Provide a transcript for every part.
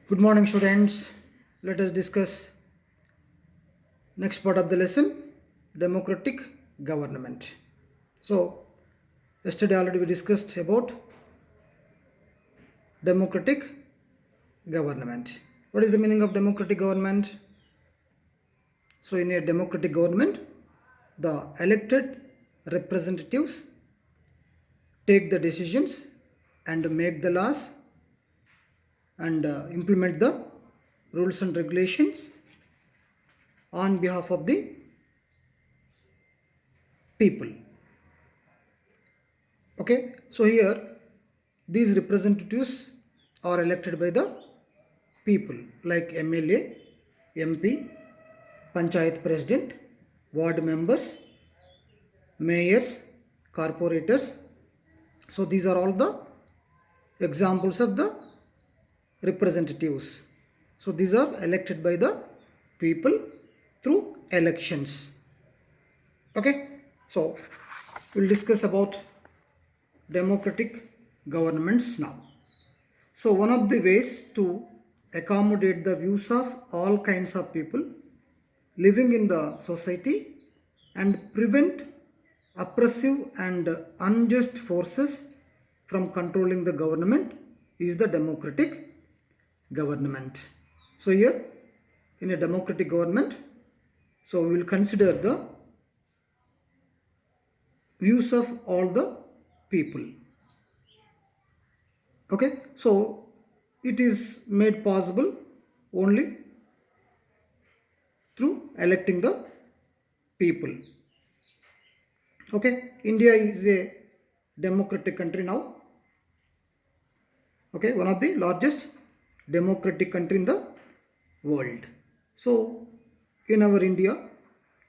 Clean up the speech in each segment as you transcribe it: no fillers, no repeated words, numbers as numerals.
Good morning, students. Let us discuss next part of the lesson, democratic government. So, yesterday already we discussed about democratic government. What is the meaning of democratic government? So, in a democratic government, the elected representatives take the decisions and make the laws and implement the rules and regulations on behalf of the people. Okay, so here these representatives are elected by the people like MLA, MP, Panchayat President, ward members, mayors, corporators. So these are all the examples of the representatives. So these are elected by the people through elections. Okay, so we'll discuss about democratic governments now. So one of the ways to accommodate the views of all kinds of people living in the society and prevent oppressive and unjust forces from controlling the government is the democratic government. So here in a democratic government, so we will consider the views of all the people. Okay, so it is made possible only through electing the people. Okay, India is a democratic country now. Okay, one of the largest democratic country in the world. So in our India,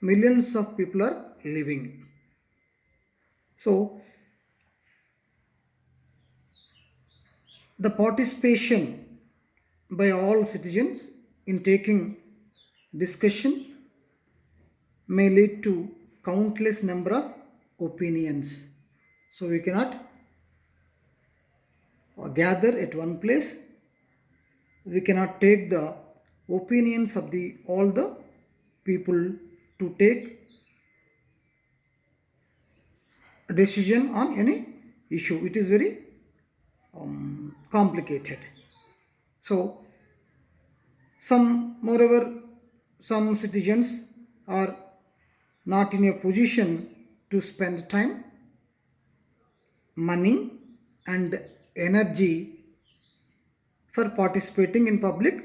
millions of people are living. So the participation by all citizens in taking discussion may lead to countless number of opinions. So we cannot gather at one place. We cannot take the opinions of the all the people to take a decision on any issue. It is very complicated. So some citizens are not in a position to spend time, money and energy for participating in public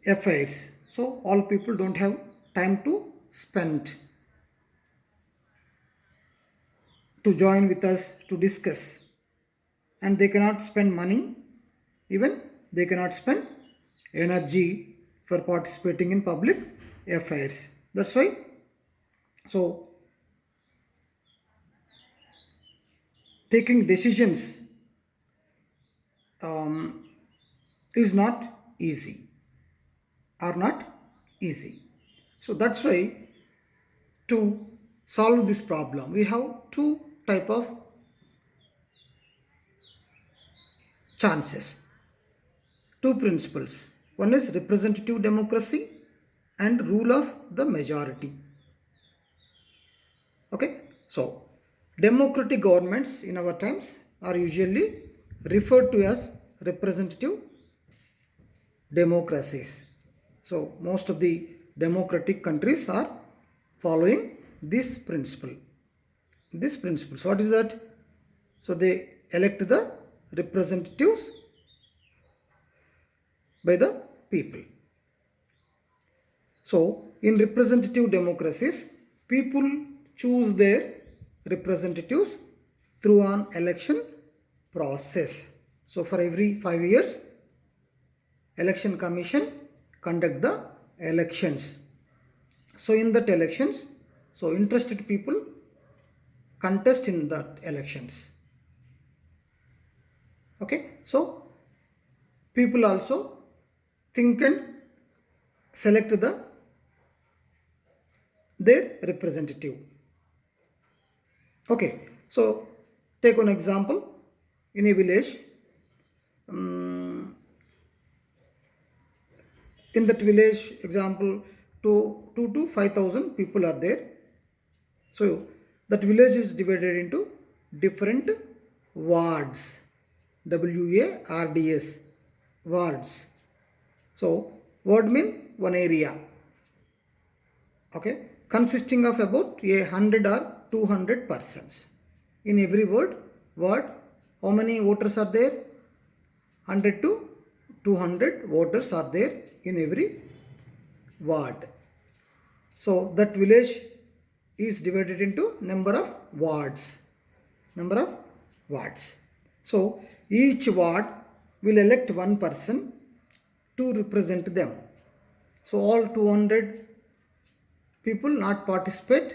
affairs. So all people don't have time to spend to join with us to discuss, and they cannot spend money, even they cannot spend energy for participating in public affairs. That's why, so taking decisions is not easy, are not easy. So that's why to solve this problem we have two type of chances, two principles. One is representative democracy and rule of the majority. Okay, so democratic governments in our times are usually referred to as representative democracies. So most of the democratic countries are following this principle. This principle. So what is that? So they elect the representatives by the people. So in representative democracies, people choose their representatives through an election process. So for every 5 years, election commission conduct the elections. So in that elections, so interested people contest in that elections. Okay, so people also think and select their representative. Okay, so take one example. In a village, in that village, example, 2 to 5,000 people are there. So that village is divided into different wards, WARDS, wards. So ward mean one area, okay, consisting of about 100 or 200 persons. In every ward, how many voters are there? 100 to 200 voters are there in every ward. So that village is divided into number of wards. So each ward will elect one person to represent them. So all 200 people not participate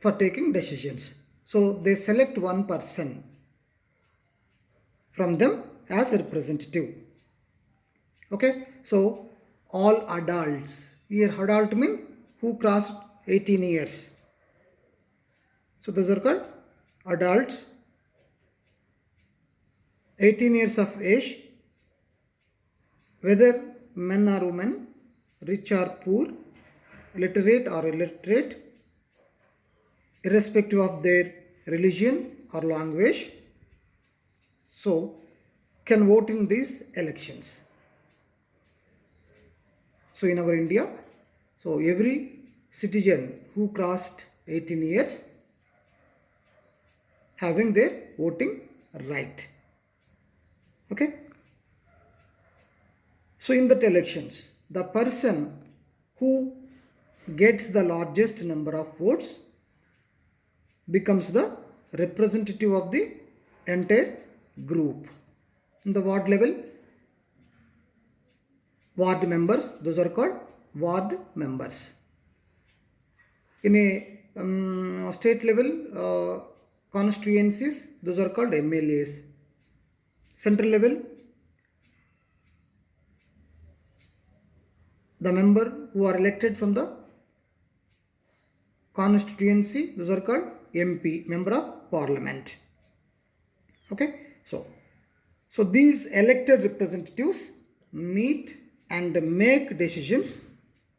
for taking decisions. So they select one person from them as a representative. Okay, so all adults, here adult mean who crossed 18 years. So those are called adults, 18 years of age, whether men or women, rich or poor, literate or illiterate, irrespective of their religion or language, so can vote in these elections. So in our India, so every citizen who crossed 18 years having their voting right. Okay. So in that elections, the person who gets the largest number of votes becomes the representative of the entire group. In the ward level, ward members, those are called ward members. In a state level constituencies, those are called MLAs. Central level, the member who are elected from the constituency, those are called MP, member of parliament. Okay, so these elected representatives meet and make decisions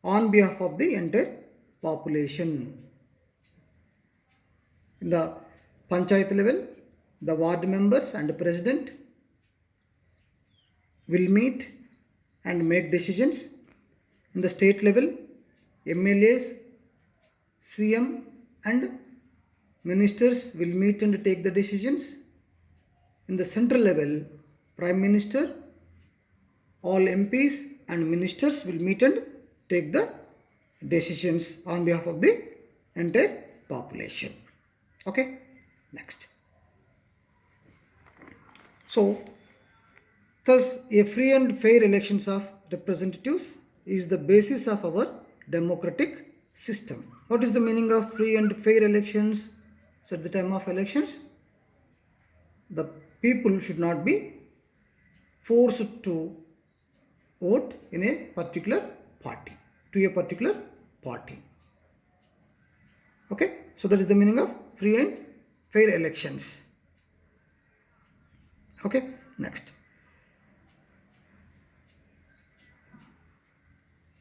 on behalf of the entire population. In the panchayat level, the ward members and the president will meet and make decisions. In the state level, MLAs, CM and ministers will meet and take the decisions. In the central level, Prime Minister, all MPs and ministers will meet and take the decisions on behalf of the entire population. Okay, next. So thus a free and fair elections of representatives is the basis of our democratic system. What is the meaning of free and fair elections? So at the time of elections, the people should not be forced to vote in a particular party, Okay, so that is the meaning of free and fair elections. Okay, next.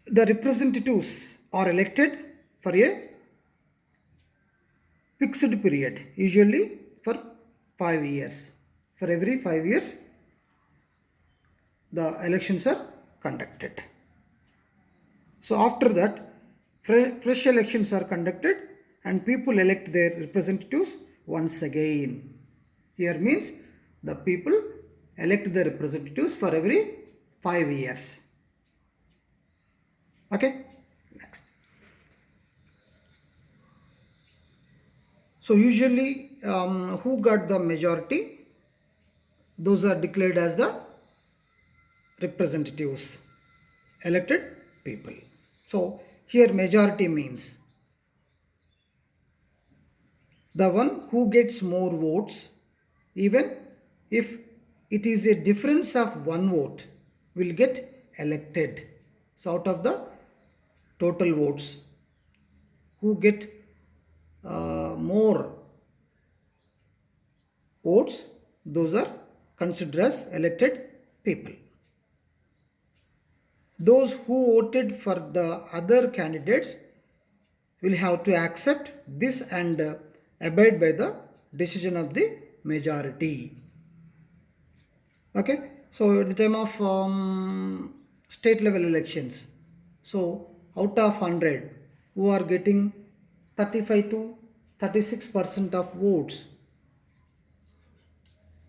The representatives are elected for a fixed period, usually for 5 years. For every 5 years, the elections are conducted. So after that, fresh elections are conducted and people elect their representatives once again. Here means the people elect the representatives for every 5 years. Okay, next. So usually who got the majority, those are declared as the representatives, elected people. So here majority means the one who gets more votes, even if it is a difference of one vote, will get elected. So out of the total votes, who get more votes, those are considered as elected people. those who voted for the other candidates will have to accept this and abide by the decision of the majority. Okay, so at the time of state level elections, so out of 100 who are getting 35 to 36% of votes,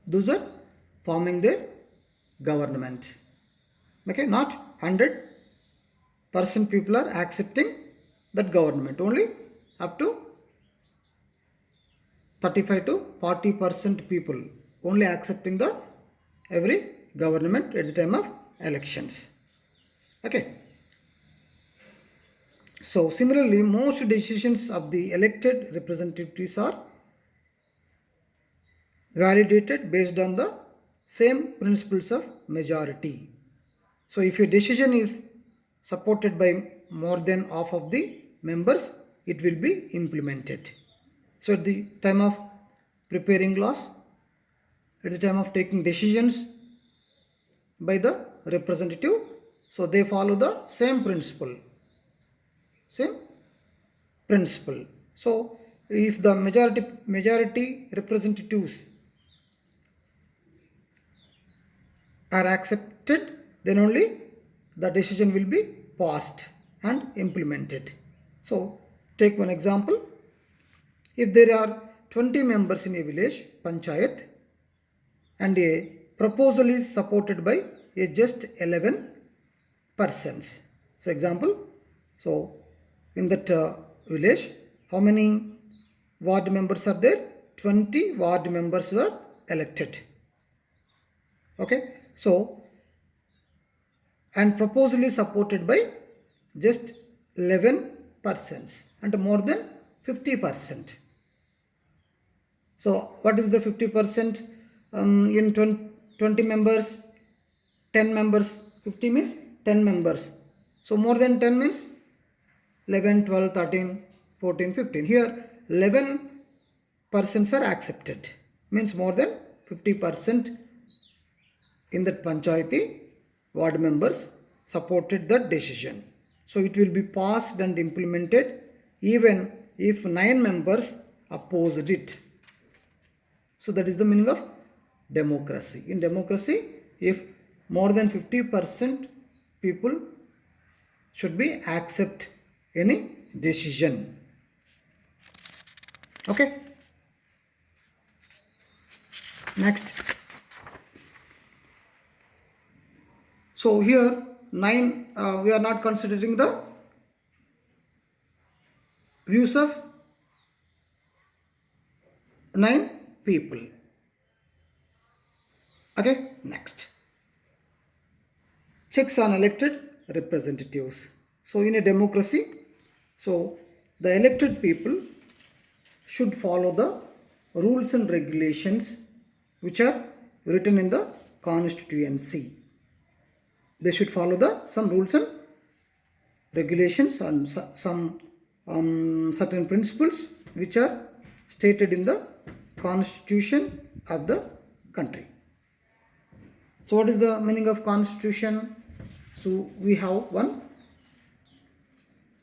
those are forming their government. Okay, not 100% people are accepting that government, only up to 35 to 40% people only accepting the every government at the time of elections. Okay, so similarly most decisions of the elected representatives are validated based on the same principles of majority. So if a decision is supported by more than half of the members, it will be implemented. So at the time of preparing laws, at the time of taking decisions by the representative, so they follow the same principle. Same principle. So if the majority representatives are accepted, then only the decision will be passed and implemented. So take one example. If there are 20 members in a village panchayat and a proposal is supported by a just 11 persons. So example, so in that village, how many ward members are there? 20 ward members were elected. Okay, so and proposal is supported by just 11 persons and more than 50%. So what is the 50% in 20 members? 10 members, 50 means 10 members. So more than 10 means 11, 12, 13, 14, 15. Here 11 persons are accepted. Means more than 50% in that panchayati ward members supported the decision. So it will be passed and implemented even if 9 members opposed it. So that is the meaning of democracy. In democracy, if more than 50% people should be accept any decision. Okay. Next. So here 9 we are not considering the views of 9 people. Okay, next. Checks on elected representatives. So in a democracy, so the elected people should follow the rules and regulations which are written in the constituency. They should follow the some rules and regulations and some certain principles which are stated in the constitution of the country. So what is the meaning of constitution? So we have one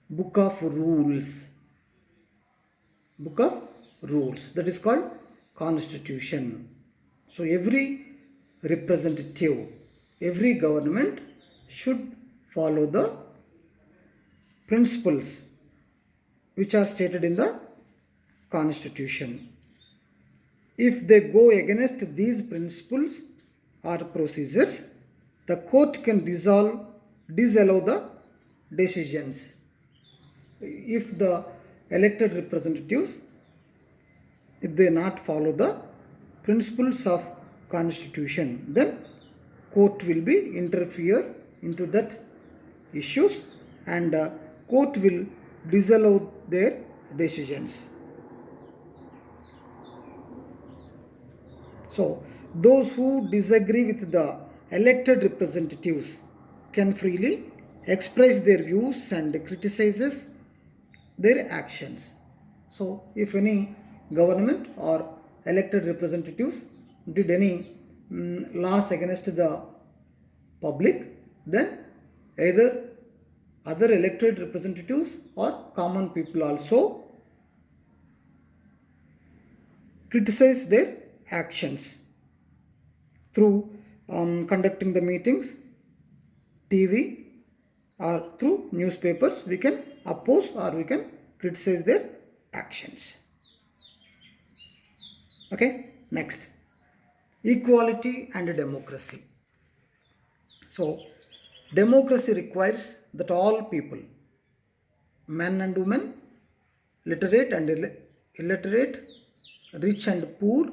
book of rules. Book of rules, that is called constitution. So every representative, every government should follow the principles which are stated in the constitution. If they go against these principles or procedures, the court can disallow the decisions. If the elected representatives, if they not follow the principles of constitution, then court will be interfere into that issues and court will disallow their decisions. So those who disagree with the elected representatives can freely express their views and criticizes their actions. So if any government or elected representatives did any laws against the public, then either other elected representatives or common people also criticize their actions through conducting the meetings, TV, or through newspapers. We can oppose or we can criticize their actions. Okay, next, equality and democracy. So, democracy requires that all people, men and women, literate and illiterate, rich and poor,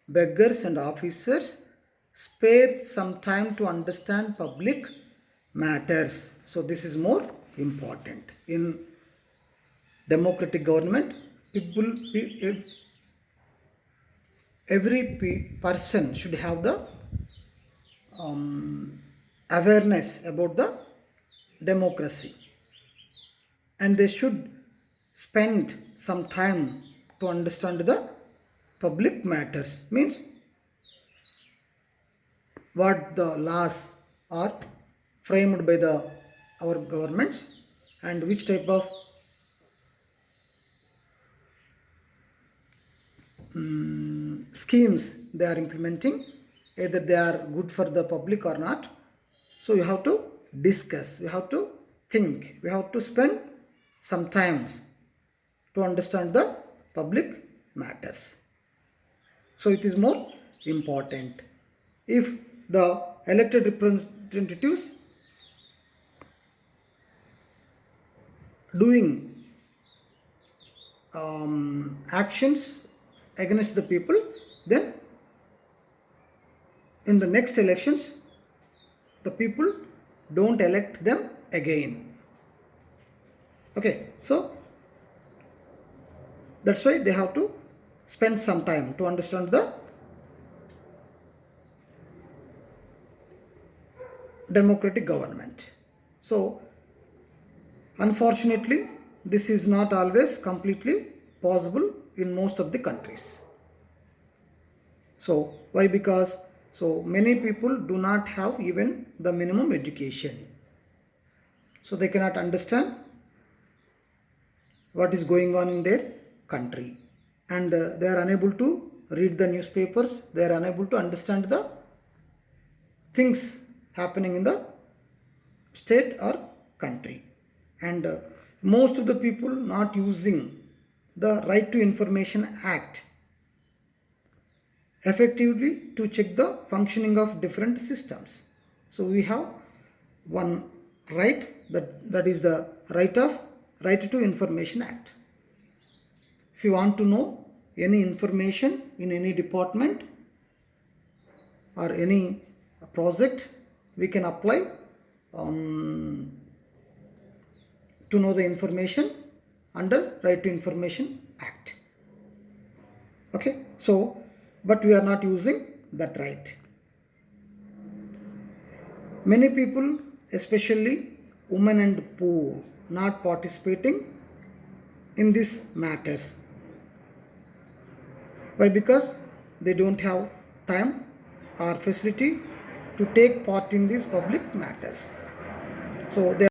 beggars and officers, spare some time to understand public matters. So, this is more important. In democratic government, people, every person should have the awareness about the democracy, and they should spend some time to understand the public matters, means what the laws are framed by the our governments and which type of schemes they are implementing, either they are good for the public or not. So you have to discuss, you have to think, we have to spend some time to understand the public matters. So it is more important. If the elected representatives doing actions against the people, then in the next elections the people don't elect them again. Okay, so that's why they have to spend some time to understand the democratic government. So unfortunately this is not always completely possible in most of the countries. So why? Because so many people do not have even the minimum education, so they cannot understand what is going on in their country, and they are unable to read the newspapers, they are unable to understand the things happening in the state or country, and most of the people not using the Right to Information Act effectively to check the functioning of different systems. So we have one right, that is the Right to Information Act. If you want to know any information in any department or any project, we can apply to know the information under Right to Information Act. Okay, so but we are not using that right. Many people, especially women and poor, not participating in these matters. Why? Because they don't have time or facility to take part in these public matters. So they